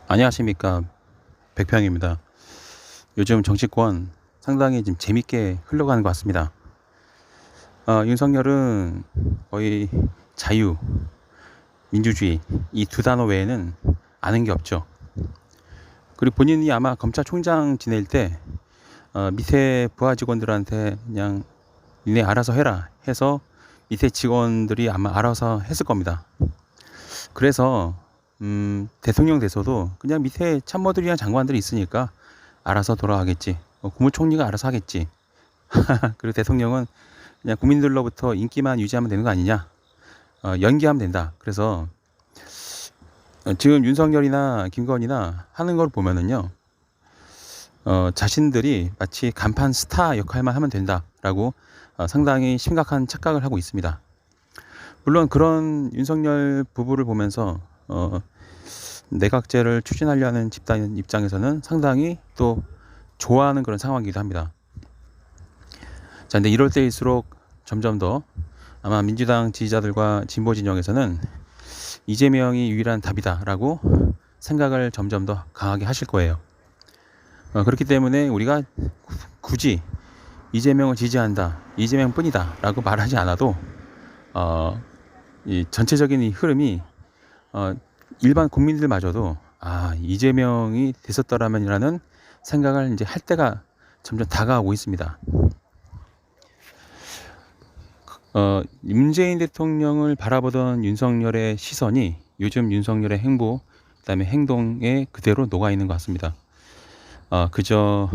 안녕하십니까, 백평입니다. 요즘 정치권 상당히 지금 재밌게 흘러가는 것 같습니다. 윤석열은 거의 자유, 민주주의 이 두 단어 외에는 아는 게 없죠. 그리고 본인이 아마 검찰총장 지낼 때 밑에 부하 직원들한테 그냥 니네 알아서 해라 해서 밑에 직원들이 아마 알아서 했을 겁니다. 그래서 대통령 돼서도 그냥 밑에 참모들이랑 장관들이 있으니까 알아서 돌아가겠지. 국무총리가 알아서 하겠지. 그리고 대통령은 그냥 국민들로부터 인기만 유지하면 되는 거 아니냐. 연기하면 된다. 그래서 지금 윤석열이나 김건희나 하는 걸 보면은요, 자신들이 마치 간판 스타 역할만 하면 된다라고 상당히 심각한 착각을 하고 있습니다. 물론 그런 윤석열 부부를 보면서 내각제를 추진하려는 집단 입장에서는 상당히 또 좋아하는 그런 상황이기도 합니다. 자, 근데 이럴 때일수록 점점 더 아마 민주당 지지자들과 진보 진영에서는 이재명이 유일한 답이다라고 생각을 점점 더 강하게 하실 거예요. 그렇기 때문에 우리가 굳이 이재명을 지지한다, 이재명뿐이다라고 말하지 않아도 이 전체적인 이 흐름이 일반 국민들마저도 이재명이 됐었더라면이라는 생각을 이제 할 때가 점점 다가오고 있습니다. 문재인 대통령을 바라보던 윤석열의 시선이 요즘 윤석열의 행보, 그다음에 행동에 그대로 녹아 있는 것 같습니다. 그저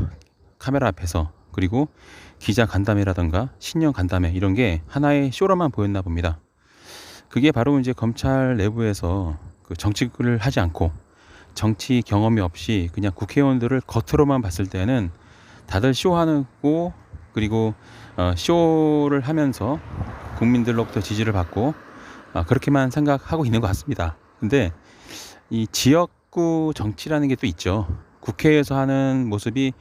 카메라 앞에서, 그리고 기자 간담회라든가 신년 간담회 이런 게 하나의 쇼로만 보였나 봅니다. 그게 바로 이제 검찰 내부에서 그 정치를 하지 않고 정치 경험이 없이 그냥 국회의원들을 겉으로만 봤을 때는 다들 쇼하고, 그리고 쇼를 하면서 국민들로부터 지지를 받고 그렇게만 생각하고 있는 것 같습니다. 근데 이 지역구 정치라는 게 또 있죠. 국회에서 하는 모습이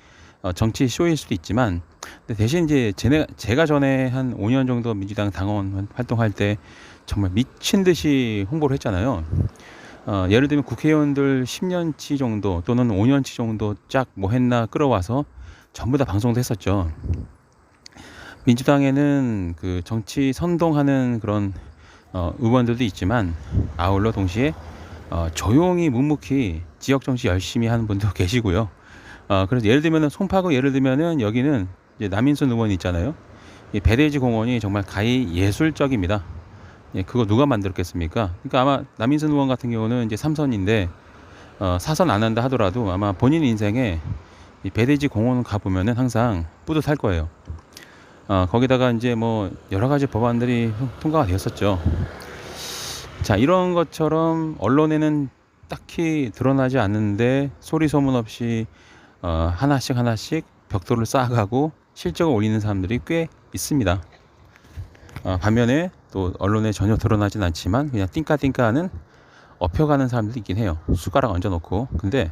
정치 쇼일 수도 있지만, 근데 대신 이제 제가 전에 한 5년 정도 민주당 당원 활동할 때 정말 미친 듯이 홍보를 했잖아요. 예를 들면 국회의원들 10년치 정도 또는 5년치 정도 쫙 뭐 했나 끌어와서 전부 다 방송도 했었죠. 민주당에는 그 정치 선동하는 그런 의원들도 있지만, 아울러 동시에 조용히 묵묵히 지역 정치 열심히 하는 분도 계시고요. 그래서 예를 들면은 송파구, 예를 들면은 여기는 이제 남인순 의원이 있잖아요. 이 배대지 공원이 정말 가히 예술적입니다. 예, 그거 누가 만들었겠습니까? 그러니까 아마 남인순 의원 같은 경우는 이제 3선인데 4선 안 한다 하더라도 아마 본인 인생에 이 배대지 공원 가 보면은 항상 뿌듯할 거예요. 거기다가 이제 뭐 여러 가지 법안들이 통과가 되었었죠. 자, 이런 것처럼 언론에는 딱히 드러나지 않는데 소리 소문 없이 하나씩 벽돌을 쌓아가고 실적을 올리는 사람들이 꽤 있습니다. 반면에 또 언론에 전혀 드러나진 않지만 그냥 띵까띵까하는 업혀가는 사람들도 있긴 해요. 숟가락 얹어놓고. 근데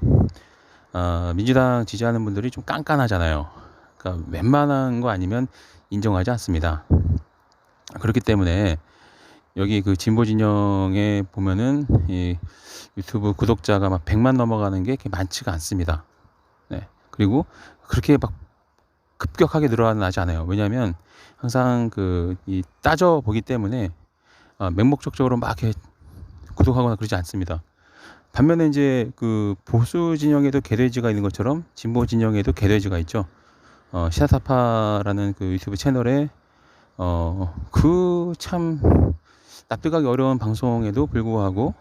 민주당 지지하는 분들이 좀 깐깐하잖아요. 그러니까 웬만한 거 아니면 인정하지 않습니다. 그렇기 때문에 여기 그 진보 진영에 보면은 이 유튜브 구독자가 막 100만 넘어가는 게 많지가 않습니다. 네. 그리고 그렇게 막 급격하게 늘어나지 않아요. 왜냐하면 항상 이 따져 보기 때문에 맹목적적으로 막 이렇게 구독하거나 그러지 않습니다. 반면에 이제 그 보수 진영에도 개돼지가 있는 것처럼 진보 진영에도 개돼지가 있죠. 시사타파라는 그 유튜브 채널에 그 참 납득하기 어려운 방송에도 불구하고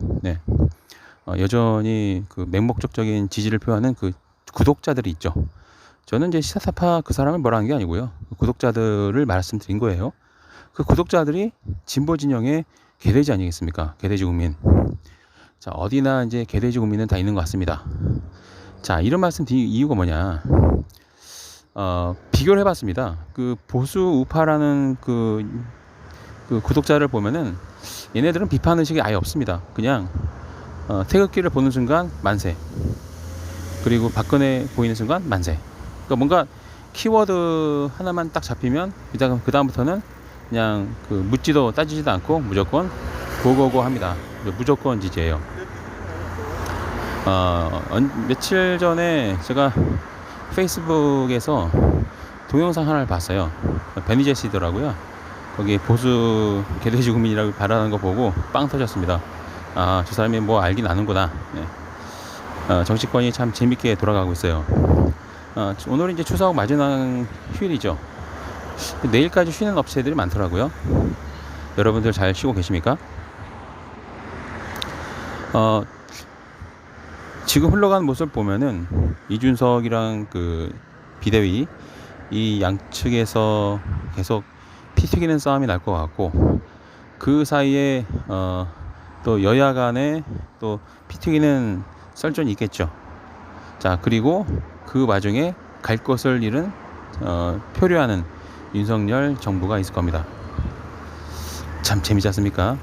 여전히 그 맹목적적인 지지를 표하는 그 구독자들이 있죠. 저는 이제 시사타파 그 사람을 뭐라 하는 게 아니고요. 구독자들을 말씀드린 거예요. 그 구독자들이 진보 진영의 개돼지 아니겠습니까? 개돼지 국민. 자, 어디나 이제 개돼지 국민은 다 있는 것 같습니다. 자, 이런 말씀 드린 이유가 뭐냐? 비교를 해봤습니다. 그 보수 우파라는 그 구독자를 보면은 얘네들은 비판 의식이 아예 없습니다. 그냥 태극기를 보는 순간 만세, 그리고 박근혜 보이는 순간 만세. 그러니까 뭔가 키워드 하나만 딱 잡히면 그 다음부터는 그냥 묻지도 따지지도 않고 무조건 고고고 합니다. 무조건 지지예요. 며칠 전에 제가 페이스북에서 동영상 하나를 봤어요. 베니제시더라고요. 거기 보수 개돼지 국민이라고 발언하는 거 보고 빵 터졌습니다. 아, 저 사람이 뭐 알긴 아는구나. 네. 정치권이 참 재밌게 돌아가고 있어요. 오늘은 이제 추석 마지막 휴일이죠. 내일까지 쉬는 업체들이 많더라고요. 여러분들 잘 쉬고 계십니까? 지금 흘러가는 모습을 보면은 이준석이랑 그 비대위 이 양측에서 계속 피 튀기는 싸움이 날 것 같고, 그 사이에 또 여야 간에 또 피 튀기는 썰전이 있겠죠. 자, 그리고 그 와중에 갈 것을 잃은 표류하는 윤석열 정부가 있을 겁니다. 참 재미지 않습니까?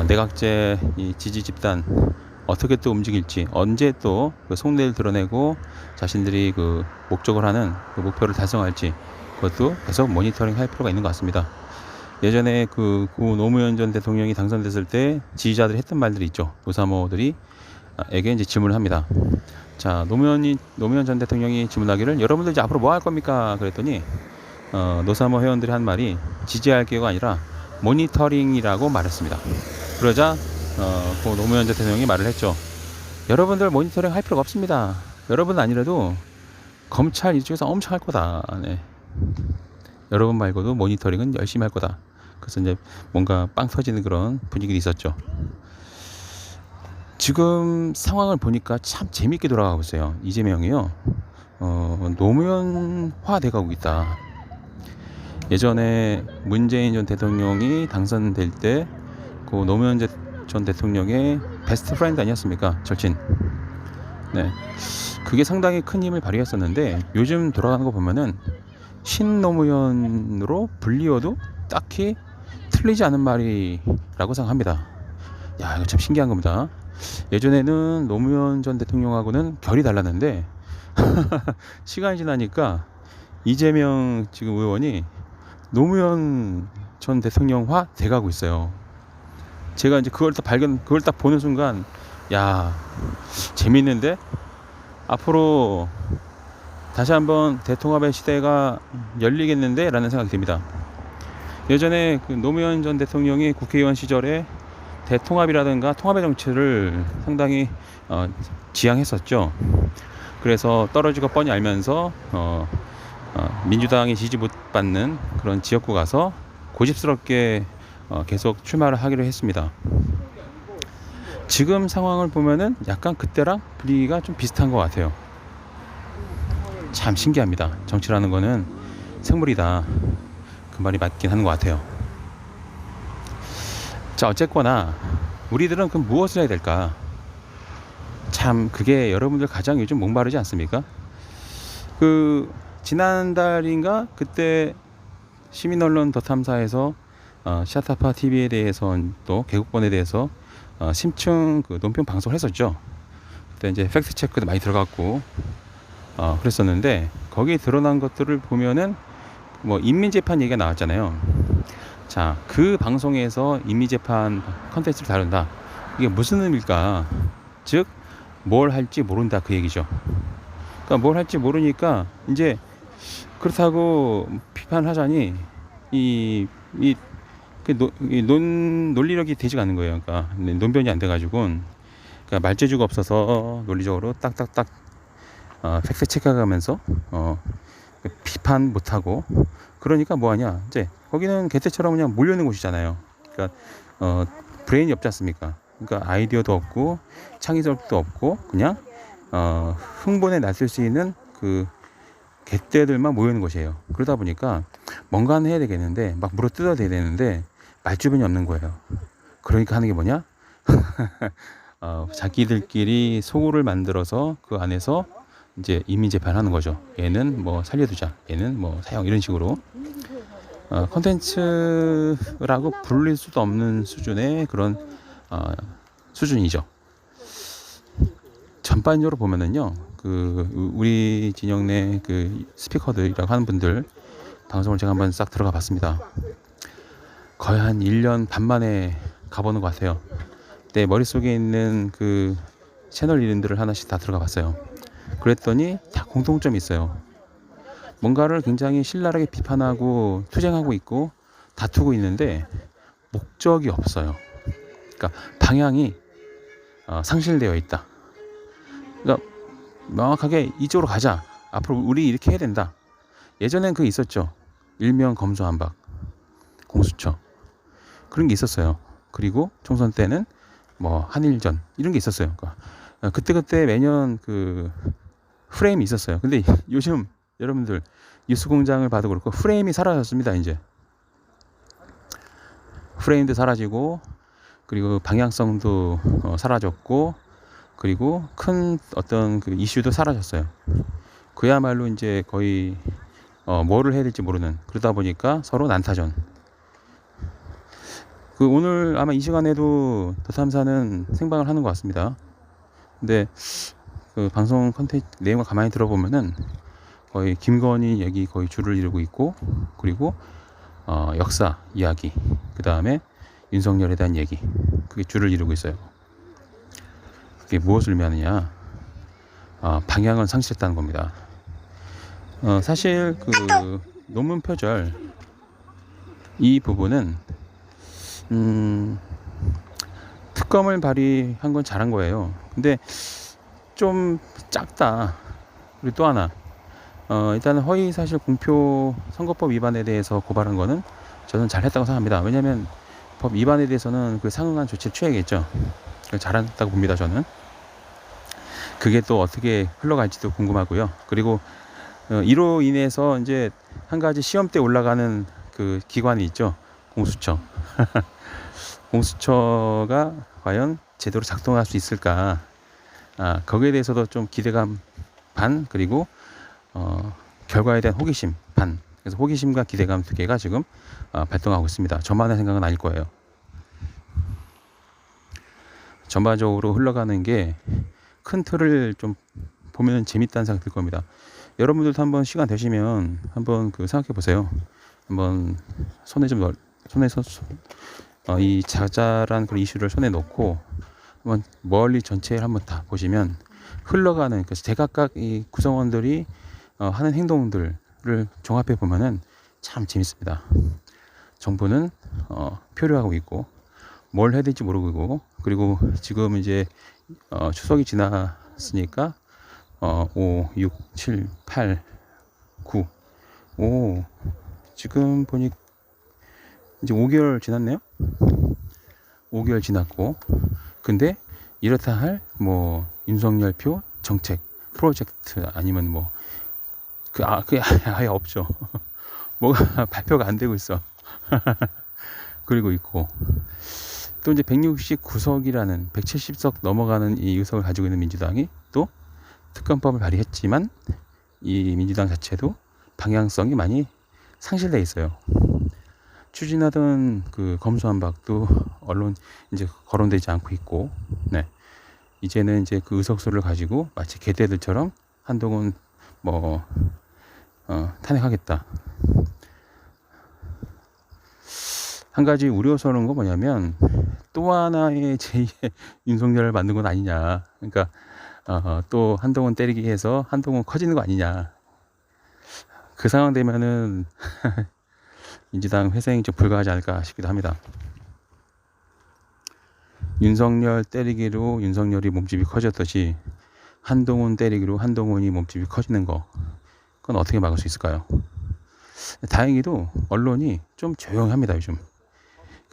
내각제 이 지지 집단 어떻게 또 움직일지, 언제 또 그 속내를 드러내고 자신들이 그 목적을 하는 그 목표를 달성할지, 그것도 계속 모니터링 할 필요가 있는 것 같습니다. 예전에 그 노무현 전 대통령이 당선됐을 때 지지자들이 했던 말들이 있죠. 노사모들이 에게 이제 질문을 합니다. 자, 노무현 전 대통령이 질문하기를 여러분들 이제 앞으로 뭐 할 겁니까? 그랬더니 노사모 회원들이 한 말이 지지할 게가 아니라 모니터링이라고 말했습니다. 그러자 그 노무현 전 대통령이 말을 했죠. 여러분들 모니터링 할 필요가 없습니다. 여러분 아니라도 검찰 이쪽에서 엄청 할 거다. 네. 여러분 말고도 모니터링은 열심히 할 거다. 그래서 이제 뭔가 빵 터지는 그런 분위기가 있었죠. 지금 상황을 보니까 참 재밌게 돌아가고 있어요. 이재명이요. 노무현화 돼가고 있다. 예전에 문재인 전 대통령이 당선될 때 그 노무현 전 대통령의 베스트 프렌드 아니었습니까? 절친. 네. 그게 상당히 큰 힘을 발휘했었는데 요즘 돌아가는 거 보면은 신노무현으로 불리워도 딱히 틀리지 않은 말이라고 생각합니다. 야, 이거 참 신기한 겁니다. 예전에는 노무현 전 대통령하고는 결이 달랐는데 시간이 지나니까 이재명 지금 의원이 노무현 전 대통령화 돼가고 있어요. 제가 이제 그걸 딱 보는 순간, 야, 재밌는데? 앞으로 다시 한번 대통합의 시대가 열리겠는데? 라는 생각이 듭니다. 예전에 그 노무현 전 대통령이 국회의원 시절에 대통합이라든가 통합의 정치를 상당히 지향했었죠. 그래서 떨어지고 뻔히 알면서 민주당이 지지 못 받는 그런 지역구 가서 고집스럽게 계속 출마를 하기로 했습니다. 지금 상황을 보면은 약간 그때랑 분위기가 좀 비슷한 것 같아요. 참 신기합니다. 정치라는 거는 생물이다. 그 말이 맞긴 하는 것 같아요. 자, 어쨌거나 우리들은 그럼 무엇을 해야 될까? 참 그게 여러분들 가장 요즘 목마르지 않습니까? 그 지난달인가 그때 시민언론 더 탐사에서 샤타파 TV에 대해서 또 개국본에 대해서 심층 그 논평 방송을 했었죠. 그때 이제 팩트 체크도 많이 들어갔고 그랬었는데 거기에 드러난 것들을 보면은 뭐 인민재판 얘기가 나왔잖아요. 자, 그 방송에서 인민재판 컨텐츠를 다룬다. 이게 무슨 의미일까? 즉, 뭘 할지 모른다 그 얘기죠. 그러니까 뭘 할지 모르니까 이제 그렇다고 비판을 하자니 논리력이 되지가 않는 거예요. 그러니까 논변이 안 돼가지고, 그러니까 말재주가 없어서 논리적으로 딱딱딱 팩트 체크하면서 비판 못하고, 그러니까 뭐하냐, 이제 거기는 개떼처럼 그냥 몰려있는 곳이잖아요. 그러니까 브레인이 없지 않습니까? 그러니까 아이디어도 없고 창의성도 없고 그냥 흥분에 낮출 수 있는 그 개떼들만 모여있는 곳이에요. 그러다 보니까 뭔가는 해야 되겠는데 막 물어 뜯어야 되는데 말주변이 없는 거예요. 그러니까 하는 게 뭐냐? 자기들끼리 소굴을 만들어서 그 안에서 이제 인민재판하는 거죠. 얘는 뭐 살려두자, 얘는 뭐 사형, 이런 식으로 컨텐츠라고 부를 수도 없는 수준의 그런 수준이죠. 전반적으로 보면은요, 그 우리 진영 내 그 스피커들이라고 하는 분들 방송을 제가 한번 싹 들어가 봤습니다. 거의 한 1년 반 만에 가보는 것 같아요. 내 머릿속에 있는 그 채널 이름들을 하나씩 다 들어가 봤어요. 그랬더니 다 공통점이 있어요. 뭔가를 굉장히 신랄하게 비판하고 투쟁하고 있고 다투고 있는데 목적이 없어요. 그러니까 방향이 상실되어 있다. 그러니까 명확하게 이쪽으로 가자. 앞으로 우리 이렇게 해야 된다. 예전엔 그게 있었죠. 일명 검수한박, 공수처 그런 게 있었어요. 그리고 총선 때는 뭐 한일전 이런 게 있었어요. 그러니까 그때 매년 그 프레임이 있었어요. 근데 요즘 여러분들 뉴스공장을 봐도 그렇고 프레임이 사라졌습니다. 이제 프레임도 사라지고 그리고 방향성도 사라졌고 그리고 큰 어떤 그 이슈도 사라졌어요. 그야말로 이제 거의 뭐를 해야 될지 모르는, 그러다 보니까 서로 난타전. 그 오늘 아마 이 시간에도 더탐사는 생방을 하는 것 같습니다. 근데 그 방송 컨텐츠 내용을 가만히 들어보면은 거의 김건희 얘기 거의 줄을 이루고 있고, 그리고 역사 이야기, 그 다음에 윤석열에 대한 얘기, 그게 줄을 이루고 있어요. 그게 무엇을 의미하느냐? 방향을 상실했다는 겁니다. 사실 그 논문 표절 이 부분은 특검을 발의한 건 잘한 거예요. 근데 좀 작다. 그리고 또 하나, 일단은 허위사실 공표 선거법 위반에 대해서 고발한 거는 저는 잘했다고 생각합니다. 왜냐하면 법 위반에 대해서는 그 상응한 조치를 취해야겠죠. 잘했다고 봅니다. 저는 그게 또 어떻게 흘러갈지도 궁금하고요. 그리고 이로 인해서 이제 한 가지 시험 때 올라가는 그 기관이 있죠. 공수처. 공수처가 과연 제대로 작동할 수 있을까? 거기에 대해서도 좀 기대감 반, 그리고 결과에 대한 호기심 반. 그래서 호기심과 기대감 두 개가 지금 발동하고 있습니다. 저만의 생각은 아닐 거예요. 전반적으로 흘러가는 게 큰 틀을 좀 보면 재밌다는 생각이 들 겁니다. 여러분들도 한번 시간 되시면 한번 그 생각해 보세요. 한번 손에서 이 자잘한 그런 이슈를 손에 넣고 한번 멀리 전체를 한번 다 보시면 흘러가는, 그래서 제각각 이 구성원들이 하는 행동들을 종합해 보면은 참 재밌습니다. 정부는 표류하고 있고 뭘 해야 될지 모르고, 그리고 지금 이제 추석이 지났으니까 5, 6, 7, 8, 9, 지금 보니 이제 5개월 지났네요. 5개월 지났고, 근데 이렇다 할 뭐 윤석열표 정책 프로젝트 아니면 뭐 그게 아예 없죠. 뭐가 발표가 안 되고 있어. 그리고 있고, 또 이제 169석이라는 170석 넘어가는 이 의석을 가지고 있는 민주당이 또 특검법을 발의했지만 이 민주당 자체도 방향성이 많이 상실돼 있어요. 추진하던 그 검수완박도 언론 이제 거론되지 않고 있고, 네. 이제는 이제 그 의석수를 가지고 마치 개떼들처럼 한동훈 뭐 탄핵하겠다. 한 가지 우려스러운 건 뭐냐면 또 하나의 제2의 윤석열을 만든 건 아니냐. 그러니까 또 한동훈 때리기 해서 한동훈 커지는 거 아니냐. 그 상황 되면은 민주당 회생이 좀 불가하지 않을까 싶기도 합니다. 윤석열 때리기로 윤석열이 몸집이 커졌듯이 한동훈 때리기로 한동훈이 몸집이 커지는 거, 그건 어떻게 막을 수 있을까요? 다행히도 언론이 좀 조용합니다.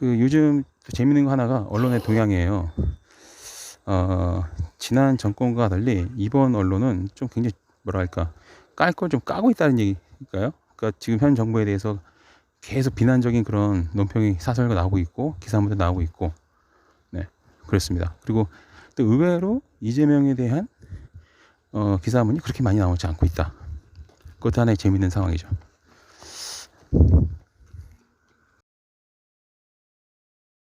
요즘 재밌는 거 하나가 언론의 동향이에요. 지난 정권과 달리 이번 언론은 좀 굉장히 뭐랄까 깔 걸 좀 까고 있다는 얘기일까요? 그러니까 지금 현 정부에 대해서 계속 비난적인 그런 논평이 사설가 나오고 있고 기사문도 나오고 있고, 네, 그렇습니다. 그리고 또 의외로 이재명에 대한 기사문이 그렇게 많이 나오지 않고 있다. 그것도 하나의 재밌는 상황이죠.